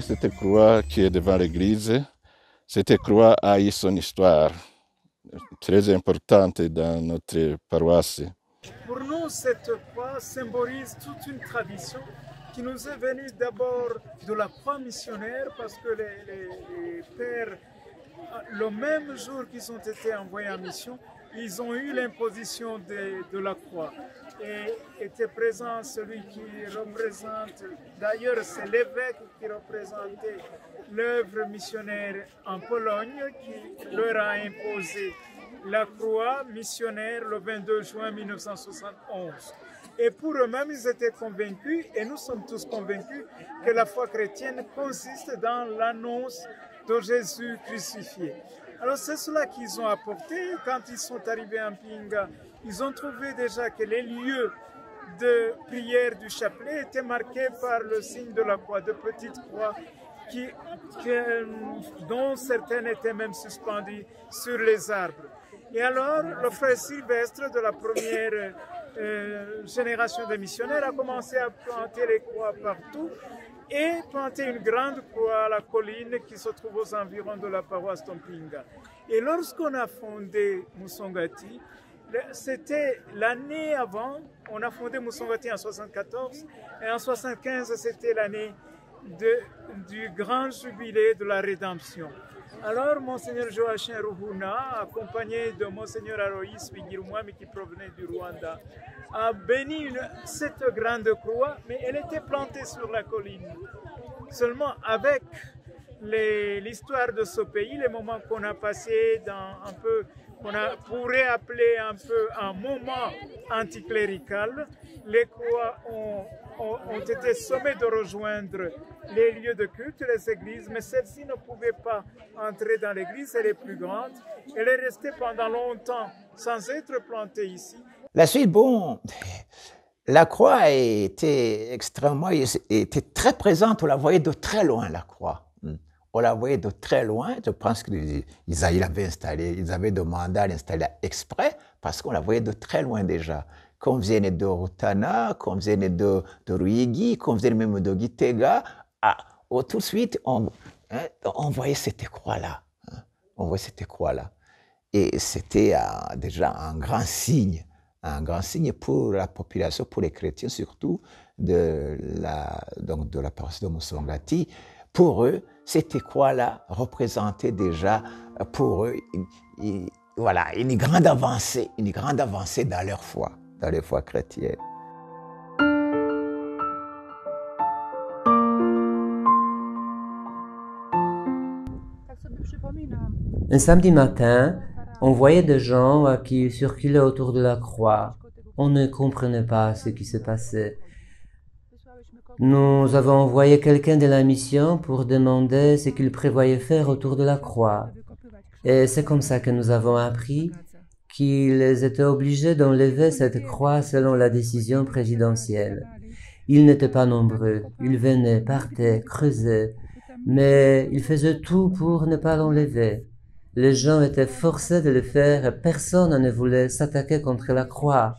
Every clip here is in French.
cette croix qui est devant l'église, cette croix a eu son histoire, très importante dans notre paroisse. Pour nous, cette croix symbolise toute une tradition qui nous est venue d'abord de la croix missionnaire, parce que les pères, le même jour qu'ils ont été envoyés en mission, ils ont eu l'imposition de la croix. Et était présent celui qui représente, d'ailleurs c'est l'évêque qui représentait l'œuvre missionnaire en Pologne, qui leur a imposé la croix missionnaire le 22 juin 1971. Et pour eux-mêmes, ils étaient convaincus, et nous sommes tous convaincus, que la foi chrétienne consiste dans l'annonce de Jésus crucifié. Alors c'est cela qu'ils ont apporté. Quand ils sont arrivés en Pinga, ils ont trouvé déjà que les lieux de prière du chapelet étaient marqués par le signe de la croix, de petites croix dont certaines étaient même suspendues sur les arbres. Et alors, le frère Sylvestre de la première génération de missionnaires a commencé à planter les croix partout et planter une grande croix à la colline qui se trouve aux environs de la paroisse Tompinga. Et lorsqu'on a fondé Musongati, c'était l'année avant, on a fondé Musongati en 1974, et en 1975, c'était l'année du grand jubilé de la rédemption. Alors, Monseigneur Joachim Ruhuna, accompagné de Monseigneur Aloïs Bigirumwami qui provenait du Rwanda, a béni cette grande croix, mais elle était plantée sur la colline. Seulement, avec l'histoire de ce pays, les moments qu'on a passés dans un peu, qu'on pourrait appeler un peu un moment anticlérical, les croix ont été sommées de rejoindre les lieux de culte, les églises, mais celle-ci ne pouvait pas entrer dans l'église, elle est plus grande. Elle est restée pendant longtemps sans être plantée ici. La suite, bon, la croix était était très présente, on la voyait de très loin, la croix. On la voyait de très loin, je pense qu'ils avaient demandé à l'installer exprès, parce qu'on la voyait de très loin déjà. Qu'on vienne de Rutana, qu'on vienne de Ruigi, qu'on vienne même de Gitega, tout de suite, on voyait cette croix-là. On voyait cette croix-là. Et c'était déjà un grand signe pour la population, pour les chrétiens surtout, de la paroisse de Musongati. Pour eux, cette croix-là représentait déjà, pour eux, voilà, une grande avancée dans leur foi chrétienne. Un samedi matin, on voyait des gens qui circulaient autour de la croix. On ne comprenait pas ce qui se passait. Nous avons envoyé quelqu'un de la mission pour demander ce qu'il prévoyait faire autour de la croix. Et c'est comme ça que nous avons appris qu'ils étaient obligés d'enlever cette croix selon la décision présidentielle. Ils n'étaient pas nombreux. Ils venaient, partaient, creusaient, mais ils faisaient tout pour ne pas l'enlever. Les gens étaient forcés de le faire et personne ne voulait s'attaquer contre la croix.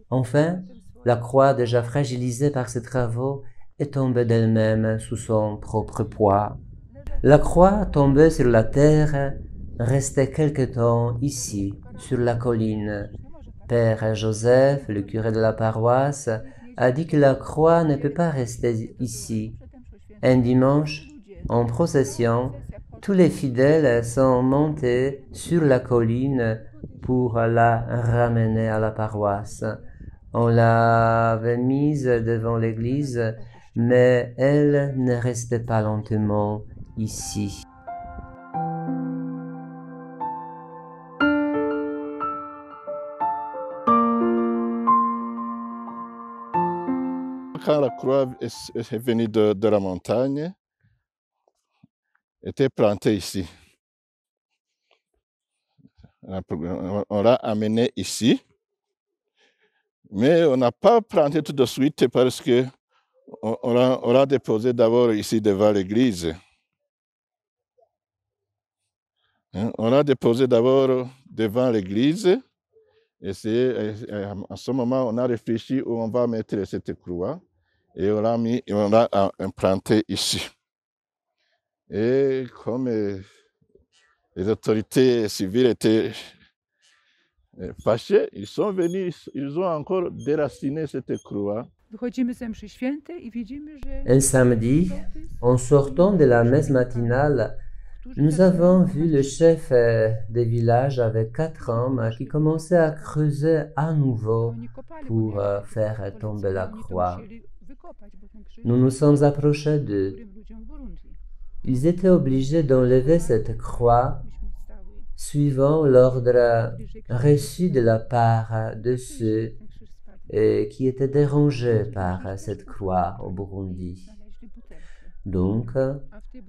Enfin, la croix, déjà fragilisée par ces travaux, est tombée d'elle-même sous son propre poids. La croix, tombée sur la terre, restait quelque temps ici, sur la colline. Père Joseph, le curé de la paroisse, a dit que la croix ne peut pas rester ici. Un dimanche, en procession, tous les fidèles sont montés sur la colline pour la ramener à la paroisse. On l'avait mise devant l'église, mais elle ne restait pas lentement ici. Quand la croix est venue de la montagne, était plantée ici. On l'a amenée ici, mais on n'a pas planté tout de suite parce que on l'a déposé d'abord ici devant l'église. On l'a déposé d'abord devant l'église, et c'est à ce moment on a réfléchi où on va mettre cette croix, et on l'a implanté ici. Et comme les autorités civiles étaient fâchées, ils sont venus, ils ont encore déraciné cette croix. Un samedi, en sortant de la messe matinale, nous avons vu le chef des villages avec 4 hommes qui commençaient à creuser à nouveau pour faire tomber la croix. Nous nous sommes approchés d'eux. Ils étaient obligés d'enlever cette croix suivant l'ordre reçu de la part de ceux qui étaient dérangés par cette croix au Burundi. Donc,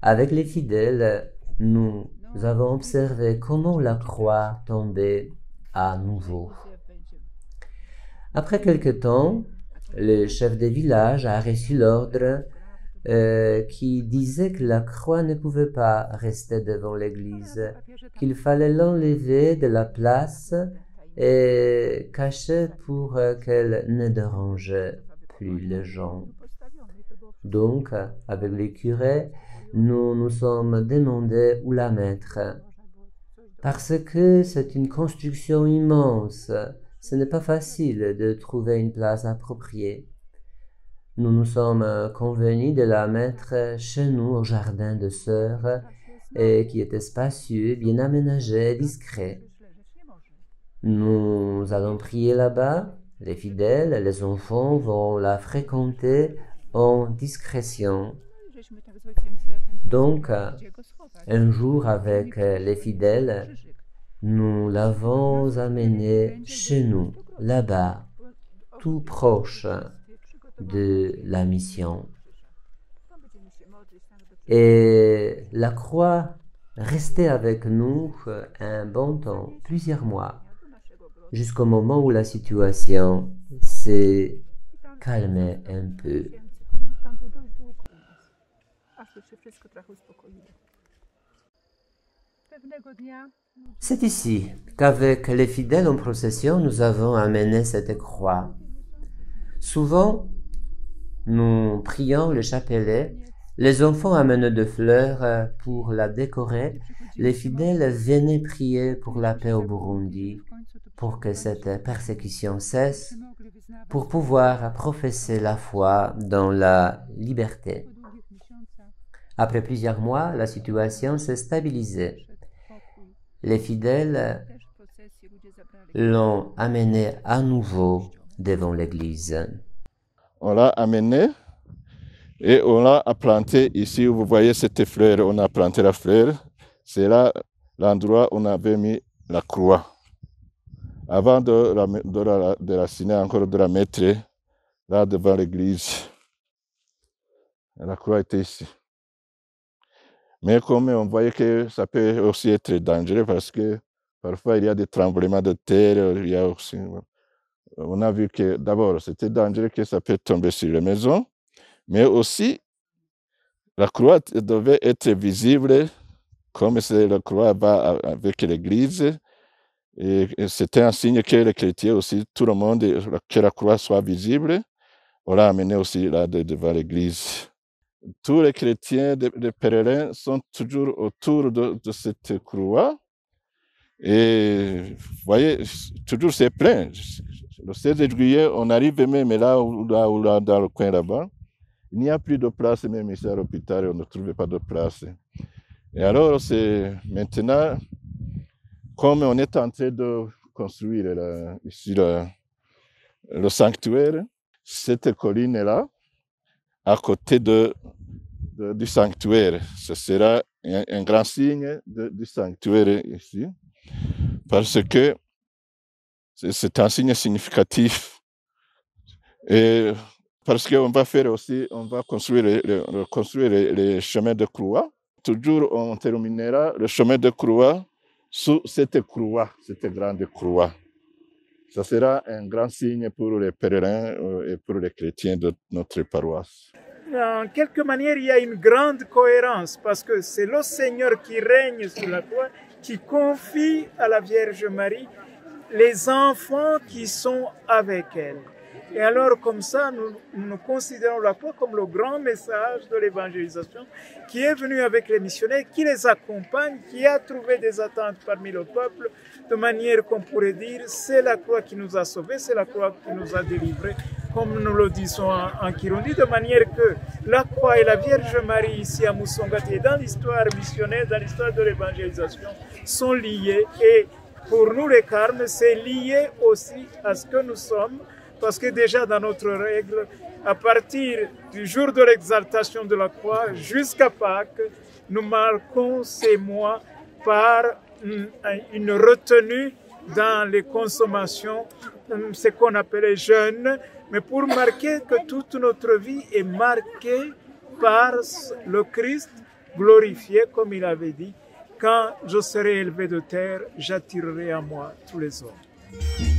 avec les fidèles, nous avons observé comment la croix tombait à nouveau. Après quelque temps, le chef des villages a reçu l'ordre qui disait que la croix ne pouvait pas rester devant l'église, qu'il fallait l'enlever de la place et cacher pour qu'elle ne dérange plus les gens. Donc, avec les curés, nous nous sommes demandé où la mettre, parce que c'est une construction immense. Ce n'est pas facile de trouver une place appropriée. Nous nous sommes convenus de la mettre chez nous au jardin de sœurs, qui était spacieux, bien aménagé, discret. Nous allons prier là-bas. Les fidèles, les enfants vont la fréquenter en discrétion. Donc, un jour avec les fidèles, nous l'avons amenée chez nous, là-bas, tout proche de la mission. Et la croix restait avec nous un bon temps, plusieurs mois, jusqu'au moment où la situation s'est calmée un peu. C'est ici qu'avec les fidèles en procession, nous avons amené cette croix. Souvent, nous prions le chapelet, les enfants amènent des fleurs pour la décorer, les fidèles venaient prier pour la paix au Burundi, pour que cette persécution cesse, pour pouvoir professer la foi dans la liberté. Après plusieurs mois, la situation s'est stabilisée. Les fidèles l'ont amené à nouveau devant l'église. On l'a amené et on l'a planté ici où vous voyez cette fleur. On a planté la fleur. C'est là l'endroit où on avait mis la croix. Avant de raciner, encore de la mettre là devant l'église. La croix était ici. Mais comme on voyait que ça peut aussi être dangereux parce que parfois il y a des tremblements de terre, il y a aussi... On a vu que d'abord c'était dangereux que ça peut tomber sur les maisons, mais aussi la croix devait être visible, comme la croix va avec l'église, et c'était un signe que les chrétiens aussi, tout le monde, que la croix soit visible. On l'a amené aussi là devant l'église. Tous les chrétiens, les pèlerins sont toujours autour de cette croix. Et vous voyez, toujours c'est plein. Le 16 juillet, on arrive même là, dans le coin là-bas. Il n'y a plus de place, même ici à l'hôpital, on ne trouvait pas de place. Et alors, c'est maintenant, comme on est en train de construire ici le sanctuaire, cette colline-là, à côté du sanctuaire, ce sera un grand signe du sanctuaire ici, parce que c'est un signe significatif. Et parce qu'on va faire aussi, on va construire les chemins de croix. Toujours, on terminera le chemin de croix sous cette croix, cette grande croix. Ça sera un grand signe pour les pèlerins et pour les chrétiens de notre paroisse. En quelque manière, il y a une grande cohérence parce que c'est le Seigneur qui règne sur la croix, qui confie à la Vierge Marie les enfants qui sont avec elle. Et alors, comme ça, nous considérons la croix comme le grand message de l'évangélisation qui est venu avec les missionnaires, qui les accompagne, qui a trouvé des attentes parmi le peuple, de manière qu'on pourrait dire, c'est la croix qui nous a sauvés, c'est la croix qui nous a délivrés, comme nous le disons en Kirundi, de manière que la croix et la Vierge Marie ici à Musongati, dans l'histoire missionnaire, dans l'histoire de l'évangélisation, sont liées. Et pour nous les Carmes, c'est lié aussi à ce que nous sommes, parce que déjà dans notre règle, à partir du jour de l'exaltation de la croix jusqu'à Pâques, nous marquons ces mois par une retenue dans les consommations, ce qu'on appelait jeûne, mais pour marquer que toute notre vie est marquée par le Christ glorifié, comme il avait dit, quand je serai élevé de terre, j'attirerai à moi tous les hommes.